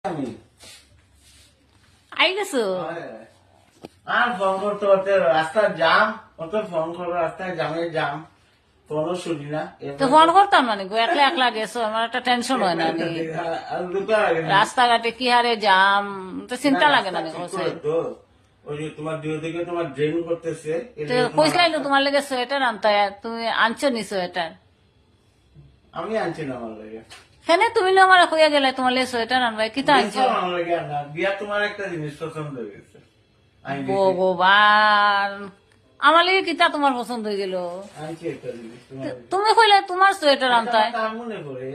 আমি আই গেছো আর ফোন করতে করতে রাস্তার জাম, অত ফোন করবো রাস্তায় জামের জাম, ফোনও শুনি না। তো ফোন করতাম না গো, একলা একলা গেছো, আমার একটা টেনশন হয় না নি। আর দুটো লাগে না। রাস্তাঘাটে কি হারে জাম, তো চিন্তা লাগে না নি। রাস্তা ঠিক করে তো, ওই যে তোমার ডিও থেকে তোমার ড্রেন করতেছে, তো কইসলাই তো তোমার লেগে সোয়েটার আনতে, তুমি আনছো নি সোয়েটার? আমি আনছি না আমার লাগে। হেনে তুমি না আমার কইয়া গেলে তোমার লেগে সোয়েটার আনবে, কি তো আনছো? আমার লাগে না, দিয়া তোমার একটা জিনিস পছন্দ হয়ে গেছে। আমি দিছি। ভগবান, আমার লেগে কিতা তোমার পছন্দ হয়ে গেল? আনছি একটা জিনিস তোমার লাগে। তুমি কইলে তোমার সোয়েটার আনতে, তার মনে করে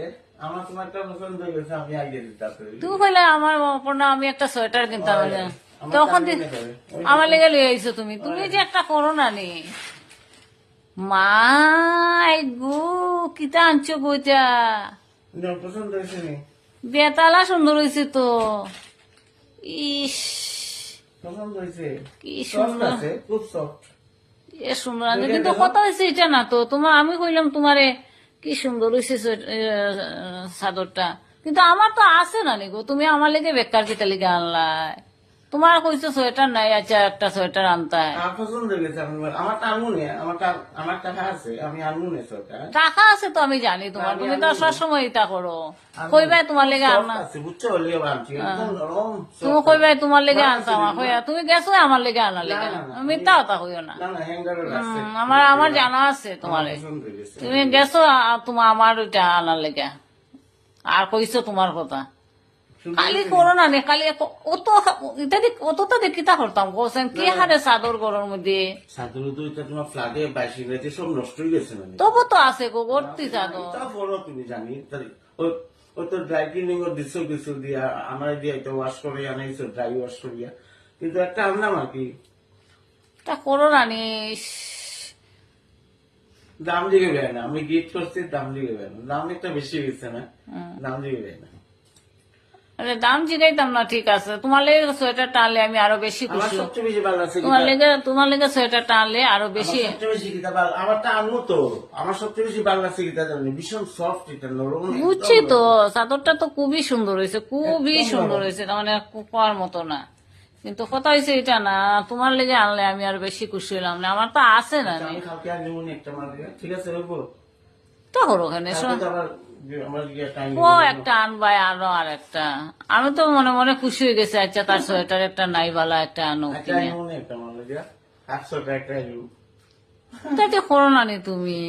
আমার তোমারটা পছন্দ হয়ে গেছে, আমি আগে দিতে। তুমি কইলে আমার পড়না আমি একটা সোয়েটার কিনতাম। তখন আমার লেগে লই আইছো তুমি, তুমি যে একটা করো না নি। মাই গো, কিতা আনছো বইটা? পছন্দ হয়েছে নি? বেতালা সুন্দর হয়েছে তো। ইস, পছন্দ হয়েছে? কি সফট সুন্দর, আছে, খুব সফট। এ সুন্দর আছে, কিন্তু কথা হয়েছে এটা না তো। তোমার আমি কইলাম তোমারে কি সুন্দর হয়েছে চাদরটা, কিন্তু আমার তো আছে না নি গো। তুমি আমার লেগে বেকার কিতা লেগে আনলাই? তোমার কইছো সোয়েটার নাই, আচ্ছা একটা সোয়েটার আনতায়। আমার পছন্দ হয়ে গেছে। আমারটা আনবো নে, আমার টাকা আছে, আমি আনবো নে সরকার। টাকা আছে তো আমি জানি তোমার, তুমি তো সবসময় এটা করো। কইবাই তোমার লেগে আনা, আছে বুঝছো, লিয়ে ভাবছি একদম নরম তুমি কইবাই তোমার লেগে আনতাম, কইয়া তুমি গেছো আমার লেগে আনা লেগে। মিথ্যা কথা কইও না। না না, হ্যাঙ্গারের আছে। আমার জানা আছে তোমারে, পছন্দ হয়ে গেছে। তুমি গেছো তোমার আমার ওইটা আনার লেগে, আর কইছো তোমার কথা। কালি করো না নে, কালি অতটা দেখিতা করতাম কোসেন কি হারে চাদর গরমের মধ্যে। সাদুর তো এটা তোমার ফ্ল্যাটে বাইশি রাতে সব নষ্ট হয়ে গেছে মানে। তবু তো আছে গো ভর্তি চাদর। তা বলো তুমি জানি, ও তো ড্রাই ক্লিনিং ও দিছো কিছু দিয়া, আমার দিয়ে এটা ওয়াশ করে আনাইছো, ড্রাই ওয়াশ করিয়া, কিন্তু একটা আনলাম আর কি। তা করো না নি। দাম দিকে বেয় না, আমি গিফট করছি, দাম দিকে বেয় না, দাম একটা বেশি গেছে না, দাম দিকে বেয় না। আরে দাম জিগাইতাম না, ঠিক আছে। তোমার লেগে সোয়েটার টানলে আমি আরো বেশি আমার খুশি। সবচেয়ে বেশি ভালো লাগছে তোমার লেগে সোয়েটার টানলে আরো বেশি। সবচেয়ে বেশি গীতা ভালো, আমারটা আনবো তো। আমার সবচেয়ে বেশি ভালো লাগছে গীতা জানি, ভীষণ সফট, এটা নরম, একদম বুঝছি তো, নরম। চাদরটা তো খুবই সুন্দর হয়েছে, খুবই একদম সুন্দর নরম। হয়েছে, তার মানে কোয়ার মতো না। কিন্তু কথা হয়েছে এটা না, তোমার লেগে আনলে আমি আরো বেশি খুশি হলাম না। আমার তো আছে না নি। আমি কালকে আর নিবো নি একটা মাল দিয়ে। ঠিক আছে ওইবো, তো করো ওখানে কালকে তো আবার আমার গিয়ে টাইম ও একটা আনবাই, আরো আর একটা। আমি তো মনে মনে খুশি হয়ে গেছি, আচ্ছা তার সোয়েটার একটা নাই বালা একটা আনো একটা কিনে। নিবো নি একটা মাল দিয়ে, 800 টাকা একটা নিবো। তাতে করো না নি তুমি,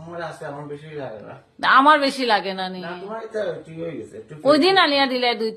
আমার আছে, আমার বেশি লাগে না। আমার বেশি লাগে না নি। না তোমার এটা ঠিক হয়ে গেছে, একটু ওই দিন আনিয়া দিলে দুই